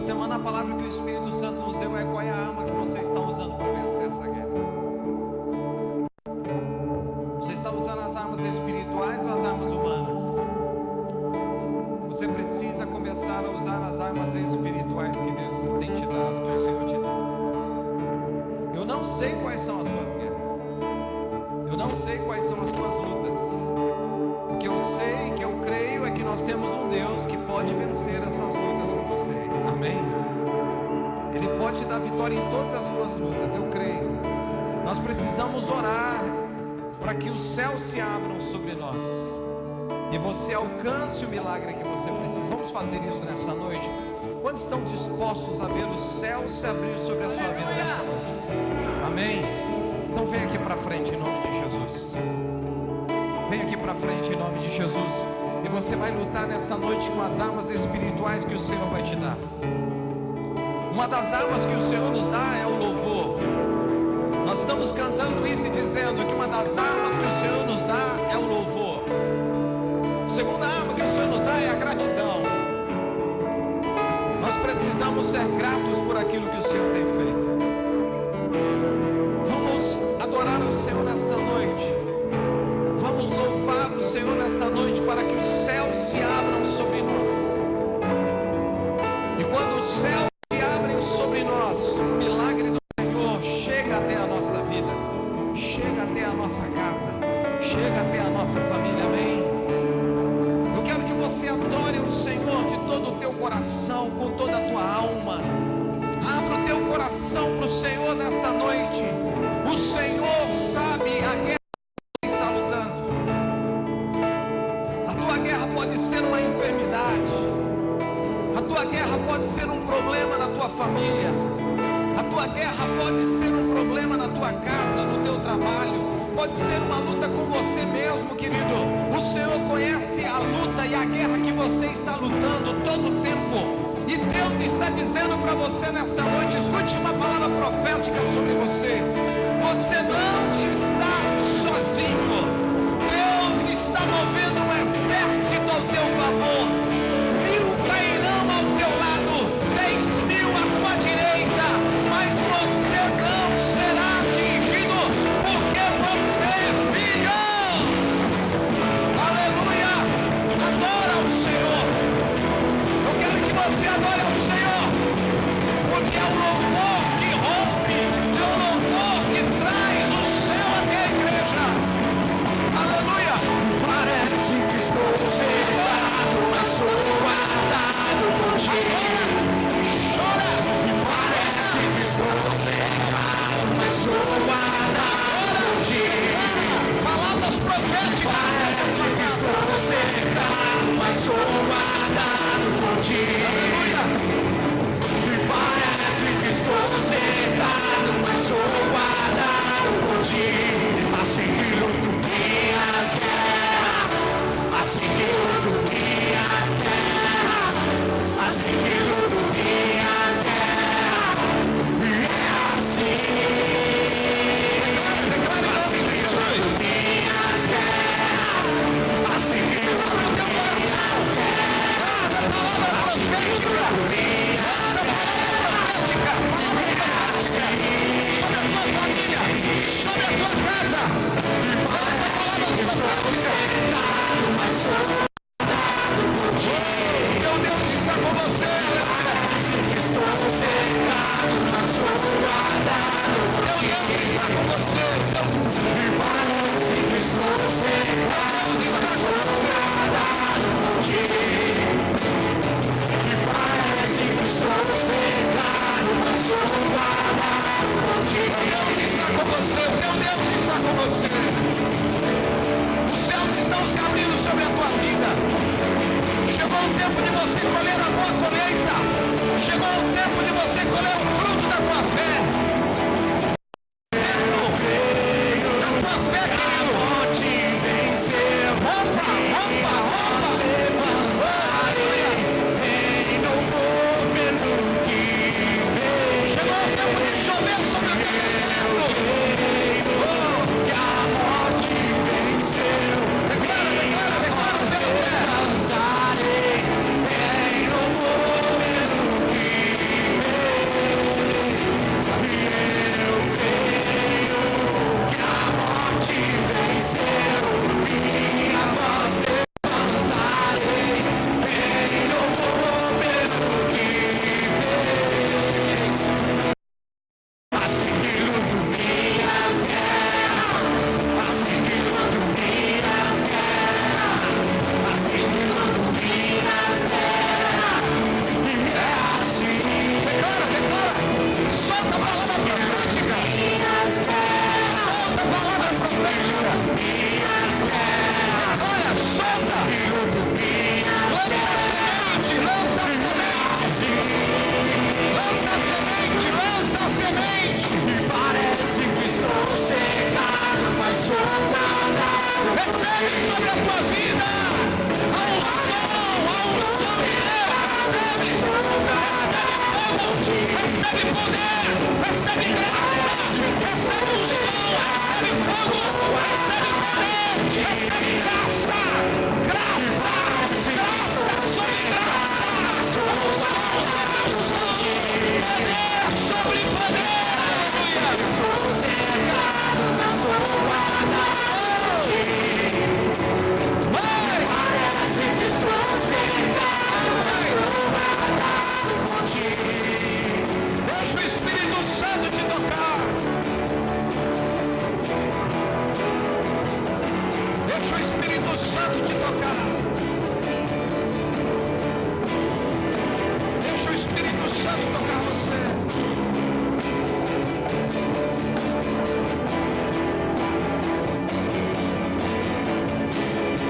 semana a palavra que o Espírito Santo nos deu é: qual é a arma que você está usando para vencer essa guerra? Você está usando as armas espirituais ou as armas humanas? Você precisa começar a usar as armas espirituais que Deus tem te dado, que o Senhor te dá. Eu não sei quais são as tuas guerras, eu não sei quais são as tuas lutas. O que eu sei, que eu creio, é que nós temos um Deus que pode vencer essas lutas com você. Amém? Ele pode dar vitória em todas as suas lutas, eu creio. Nós precisamos orar para que os céus se abram sobre nós e você alcance o milagre que você precisa. Vamos fazer isso nessa noite? Quantos estão dispostos a ver os céus se abrir sobre a sua vida nessa noite? Amém? Então vem aqui para frente em nome de Jesus. Vem aqui para frente em nome de Jesus. E você vai lutar nesta noite com as armas espirituais que o Senhor vai te dar. Uma das armas que o Senhor nos dá é o louvor. Nós estamos cantando isso e dizendo que uma das armas que o Senhor nos dá é o louvor. A segunda arma que o Senhor nos dá é a gratidão. Nós precisamos ser gratos por aquilo que o Senhor tem feito. Vamos adorar o Senhor nesta noite. Vamos louvar o Senhor nesta noite para que os céus se abram sobre nós. E quando os céus se abrem sobre nós, o milagre do Senhor chega até a nossa vida, chega até a nossa casa, chega até a nossa família. Amém? Eu quero que você adore o Senhor de todo o teu coração, com toda a tua alma. Abra o teu coração para o Senhor nesta noite. O Senhor sabe a guerra que você está lutando. A tua guerra pode ser uma enfermidade. A tua guerra pode ser um problema na tua família. A tua guerra pode ser um problema na tua casa, no teu trabalho. Pode ser uma luta com você mesmo, querido. O Senhor conhece a luta e a guerra que você está lutando todo o tempo. E Deus está dizendo para você nesta noite: escute uma palavra profética sobre você. Você não está sozinho. Deus está movendo um exército ao teu favor. 1000 cairão ao teu lado, 10.000 à tua direita, mas você não será atingido, porque você é filho. Aleluia! Adora o Senhor. Eu quero que você adore ao Senhor, porque é o louvor que rompe, é o louvor que traz o céu até recebe poder, recebe graça, recebe unção, recebe fogo, recebe poder, recebe graça, graça, graça sobre graça, unção sobre unção, poder sobre poder, aleluia. Estou cercado da sua parece que estou cercado da sua deixa o Espírito Santo te tocar. Deixa o Espírito Santo te tocar. Deixa o Espírito Santo tocar você.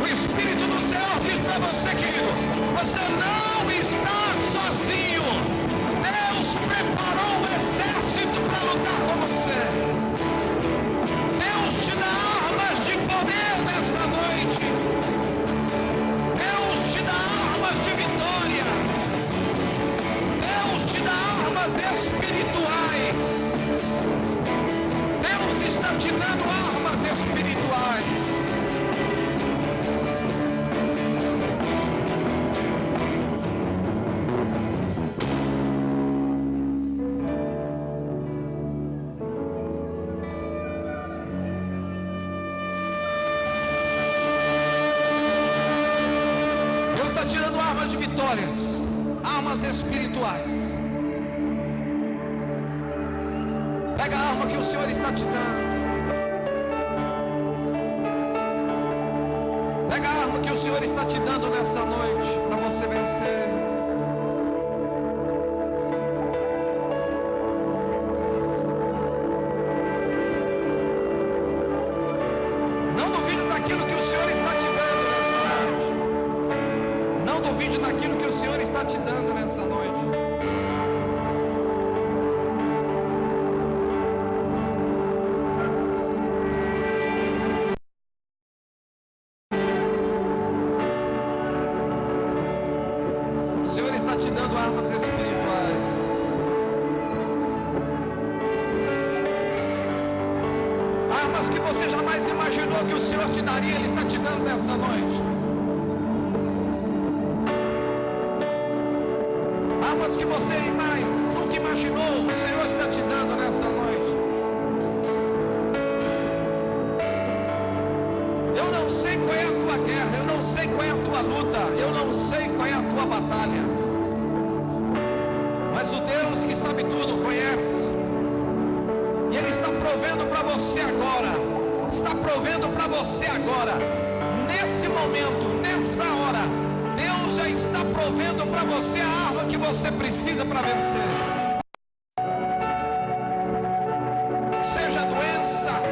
O Espírito do Senhor diz para você, querido, você não está sozinho. Deus preparou um exército para lutar com você. Deus te dá armas de poder nesta noite. Deus te dá armas de vitória. Deus te dá armas espirituais. Deus está te dando armas espirituais. Tirando armas de vitórias, armas espirituais. Pega a arma que o Senhor está te dando. Pega a arma que o Senhor está te dando nesta noite para você vencer. Não duvide daquilo que o Senhor está te dando nesta noite. Não duvide daquilo que o Senhor está te dando nesta noite. O Senhor está te dando armas espirituais. Armas que você jamais imaginou que o Senhor te daria, Ele está te dando nesta noite. Armas que você nunca imaginou, o Senhor está te dando nesta noite. Eu não sei qual é a tua guerra, eu não sei qual é a tua luta, eu não sei qual é a tua batalha, mas o Deus que sabe tudo conhece, e Ele está provendo para você agora, está provendo para você agora, nesse momento, nessa hora. Deus já está provendo para você a arma que você precisa para vencer. Seja a doença,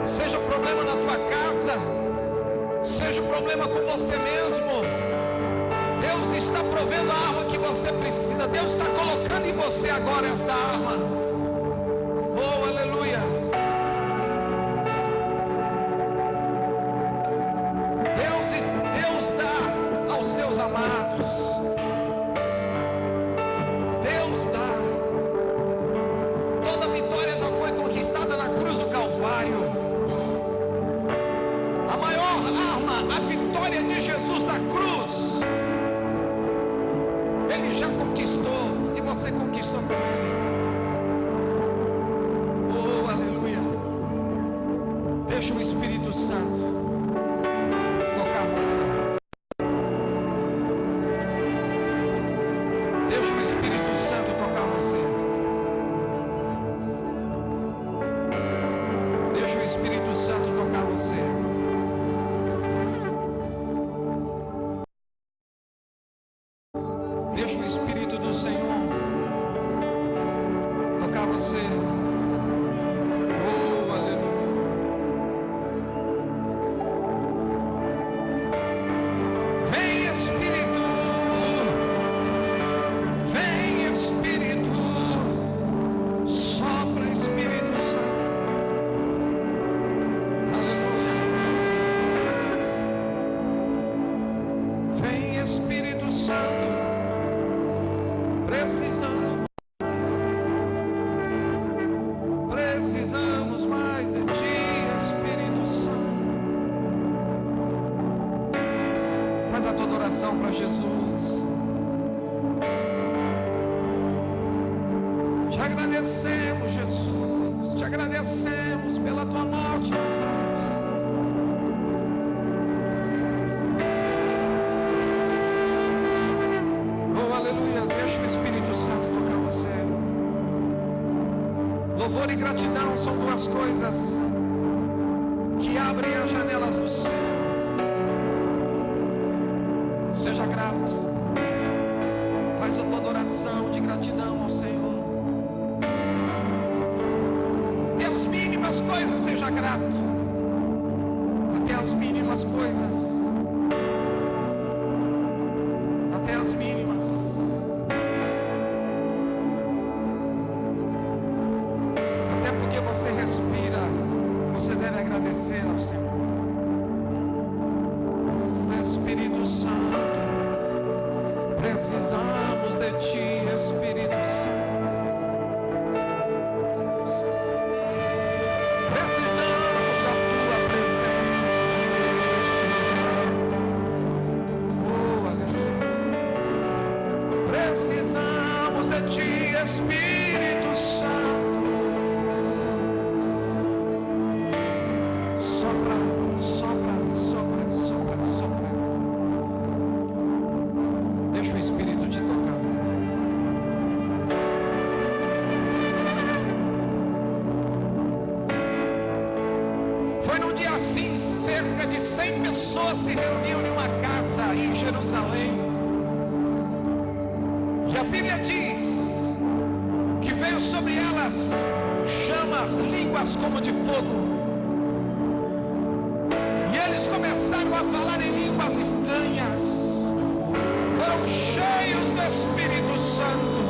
seja o problema na tua casa, seja o problema com você mesmo, Deus está provendo a arma que você precisa. Deus está colocando em você agora esta arma. Oh, aleluia. Deus dá aos seus amados. Deus dá. Toda vitória já foi conquistada na cruz do Calvário. A maior arma, a vitória de Jesus na cruz, Ele já conquistou e você conquistou com Ele. Oh, aleluia. Deixa o Espírito Santo tocar você. Deixa o Espírito Santo tocar você. Deixa o Espírito Santo tocar você. Deixa o Espírito do Senhor tocar você. Oh, aleluia. Vem Espírito, vem Espírito, sopra Espírito Santo. Aleluia. Vem Espírito Santo. Precisamos. Te agradecemos, Jesus. Te agradecemos pela tua morte na cruz. Oh, aleluia. Deixa o Espírito Santo tocar você. Louvor e gratidão são duas coisas que abrem as janelas do céu. Seja grato. Faz a tua adoração de gratidão ao Senhor. Até as mínimas coisas seja grato. Até as mínimas coisas. Até as mínimas. Até porque você respira, você deve agradecer ao Senhor. Espírito Santo, precisamos de Ti, Espírito Santo. Precisamos da Tua presença. Oh, aleluia. Precisamos de Ti, Espírito Santo. Sopra, sopra, sopra, sopra, sopra. Deixa o Espírito te tocar. Foi num dia assim, cerca de 100 pessoas se reuniam em uma casa em Jerusalém. E a Bíblia diz que veio sobre elas chamas, línguas como de fogo. E eles começaram a falar em línguas estranhas. Foram cheios do Espírito Santo.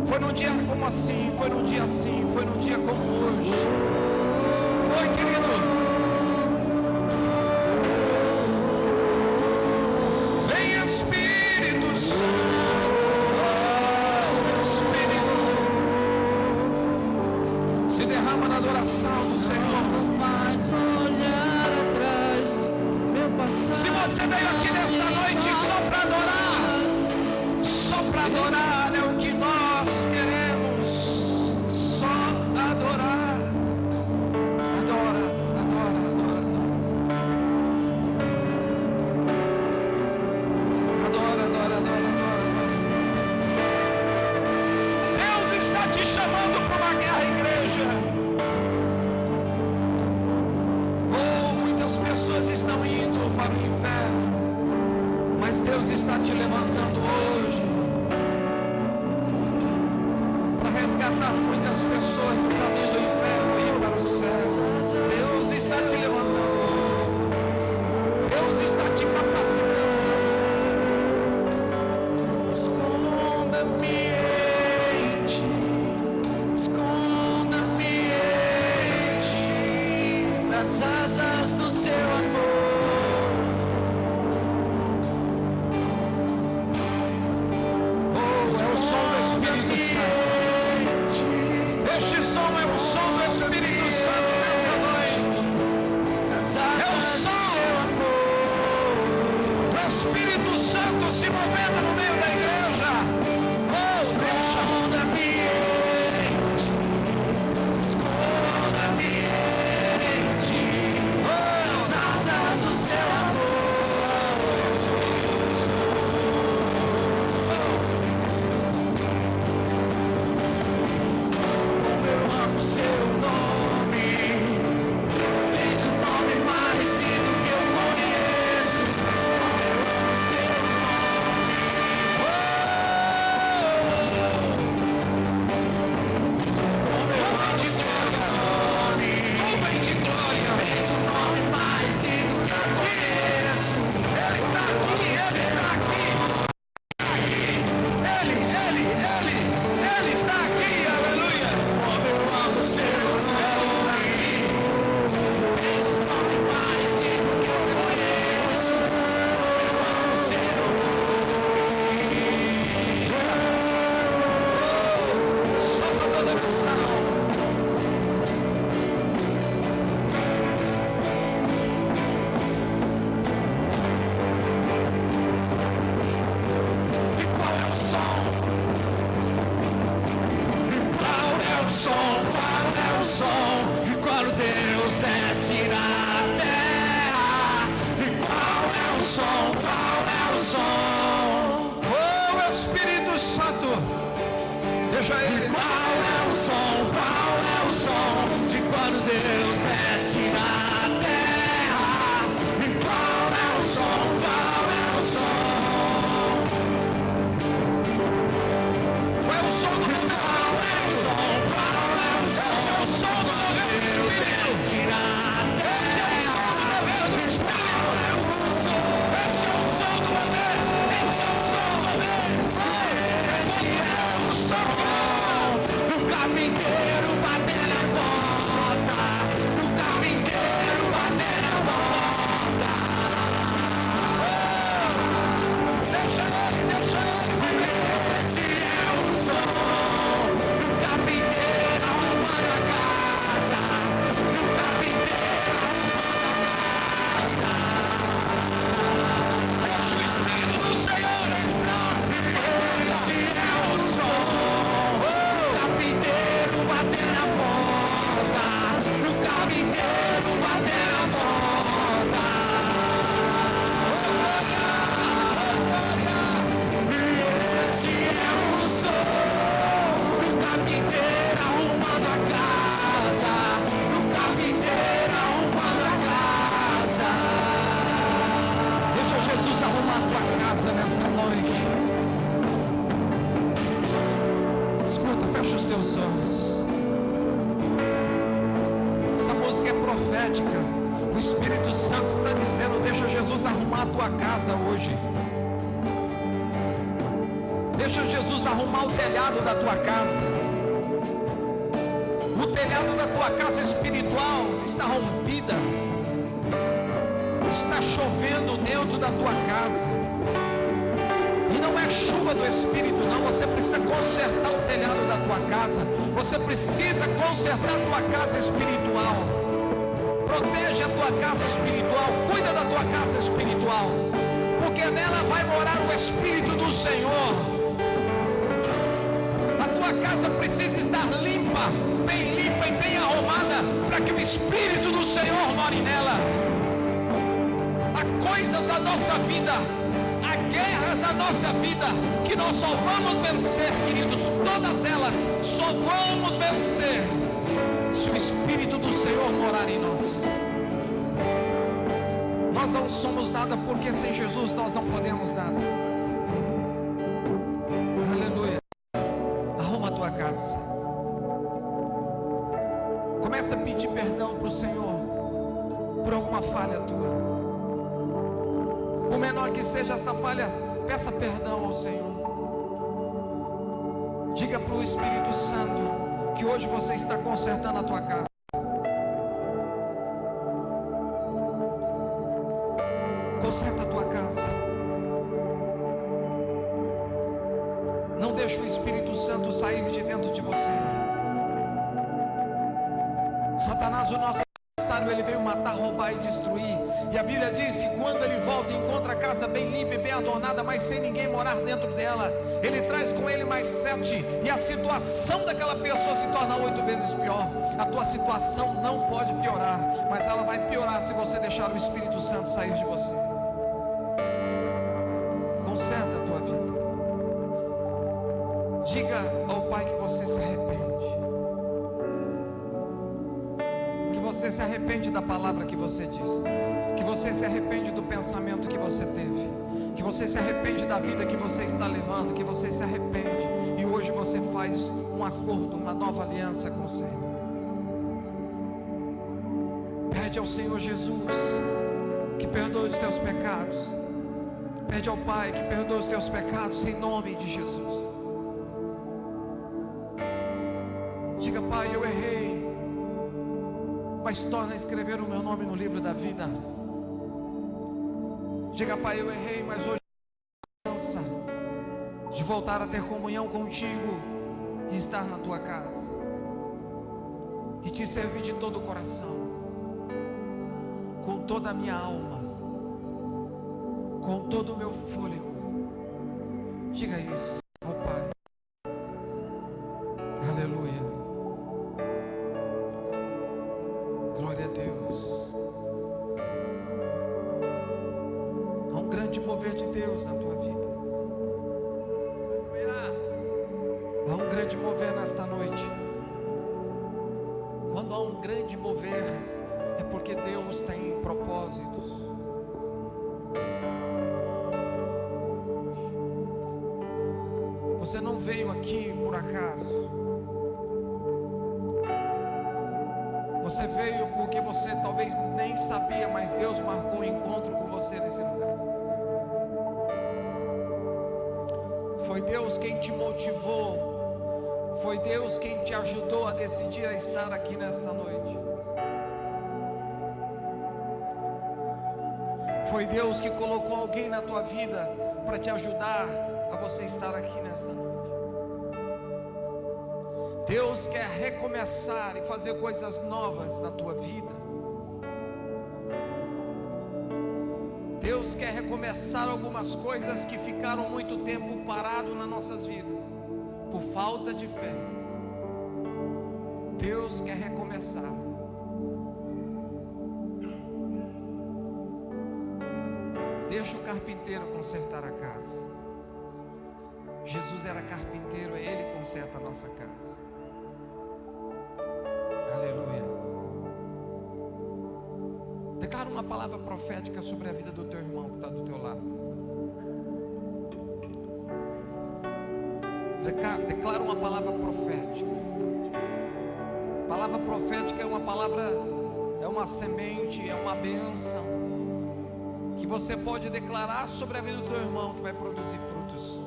Foi num dia como assim, foi num dia assim, foi num dia como hoje. Foi, querido. Vem, Espírito Santo. Oh, Espírito. Se derrama na adoração do Senhor. Se você veio aqui nesta noite só para adorar é o que nós queremos, só adorar. Adora, adora, adora, adora, adora, adora, adora. Deus está te chamando para uma guerra, igreja. Pessoas estão indo para o inferno, mas Deus está te levantando hoje para resgatar muitas pessoas do caminho do inferno e ir para o céu. Deus está te levantando, Deus está te capacitando. Esconda-me em Ti, esconda-me em Ti, nas asas do Seu amor. Oh, é o som do Espírito Santo. Este som é o som Deus desce na terra, e qual é o som, qual é o som? Oh, Espírito Santo, deixa ele. Qual é o som, qual é o som de quando Deus desce na terra? E qual é o som, qual é o som? Qual é o som do Qual é o som, qual é o som? É o som do mover do Deus Espírito. desce na terra. Esse é o som do mover do Espírito. Esse é o som do mover. Esse é o som do mover. Esse é o som do carpinteiro bater na porta, do carpinteiro bater na porta. Deixa ele, deixa ele. Esse é o som do carpinteiro arrumando a casa, do carpinteiro Deixa o Espírito do Senhor entrar. Esse é o som do carpinteiro bater na porta, do carpinteiro bater na porta. Esse é o som do carpinteiro arrumando a casa, do carpinteiro arrumando a casa. Deixa Jesus arrumar a tua casa nessa noite. Escuta, fecha os teus olhos. Essa música é profética. O Espírito Santo está dizendo: deixa Jesus arrumar a tua casa hoje. Deixa Jesus arrumar o telhado da tua casa. O telhado da tua casa espiritual está rompida. Está chovendo dentro da tua casa. E não é chuva do Espírito, não. Você precisa consertar o telhado da tua casa. Você precisa consertar a tua casa espiritual. Protege a tua casa espiritual. Cuida da tua casa espiritual. Porque nela vai morar o Espírito do Senhor. A tua casa precisa estar limpa e bem arrumada, para que o Espírito do Senhor more nela. Há coisas da nossa vida, há guerras da nossa vida, que nós só vamos vencer, queridos, todas elas só vamos vencer, se o Espírito do Senhor morar em nós. Nós não somos nada, porque sem Jesus nós não podemos nada. Aleluia. Arruma a tua casa. Começa a pedir perdão para o Senhor por alguma falha tua. Por menor que seja essa falha, peça perdão ao Senhor. Diga para o Espírito Santo que hoje você está consertando a tua casa. Conserta a tua casa. Não deixe o Espírito Santo sair de dentro de você. Satanás, o nosso adversário, ele veio matar, roubar e destruir. E a Bíblia diz que quando ele volta, encontra a casa bem limpa e bem adornada, mas sem ninguém morar dentro dela. Ele traz com ele mais 7, e a situação daquela pessoa se torna 8 vezes pior. A tua situação não pode piorar, mas ela vai piorar se você deixar o Espírito Santo sair de você. Conserta a tua vida. Diga ao Pai que você se arrepende. Que você se arrepende da palavra que você disse. Que você se arrepende do pensamento que você teve. Que você se arrepende da vida que você está levando. Que você se arrepende. E hoje você faz um acordo, uma nova aliança com o Senhor. Pede ao Senhor Jesus que perdoe os teus pecados. Pede ao Pai que perdoe os teus pecados em nome de Jesus. Diga: Pai, eu errei, mas torna a escrever o meu nome no livro da vida. Diga: Pai, eu errei, mas hoje eu cansa de voltar a ter comunhão contigo e estar na tua casa e te servir de todo o coração, com toda a minha alma, com todo o meu fôlego. Diga isso ao Pai. Aleluia. grande mover nesta noite. Quando há um grande mover, é porque Deus tem propósitos. Você não veio aqui por acaso. Você veio porque você talvez nem sabia, mas Deus marcou um encontro com você nesse lugar. Foi Deus quem te motivou. Foi Deus quem te ajudou a decidir a estar aqui nesta noite. Foi Deus que colocou alguém na tua vida para te ajudar a você estar aqui nesta noite. Deus quer recomeçar e fazer coisas novas na tua vida. Deus quer recomeçar algumas coisas que ficaram muito tempo parado nas nossas vidas, por falta de fé. Deus quer recomeçar. Deixa o carpinteiro consertar a casa. Jesus era carpinteiro, é Ele que conserta a nossa casa. Aleluia. Declara uma palavra profética sobre a vida do teu irmão que está do teu lado. Declara uma palavra profética. Palavra profética é uma palavra, é uma semente, é uma bênção que você pode declarar sobre a vida do teu irmão, que vai produzir frutos.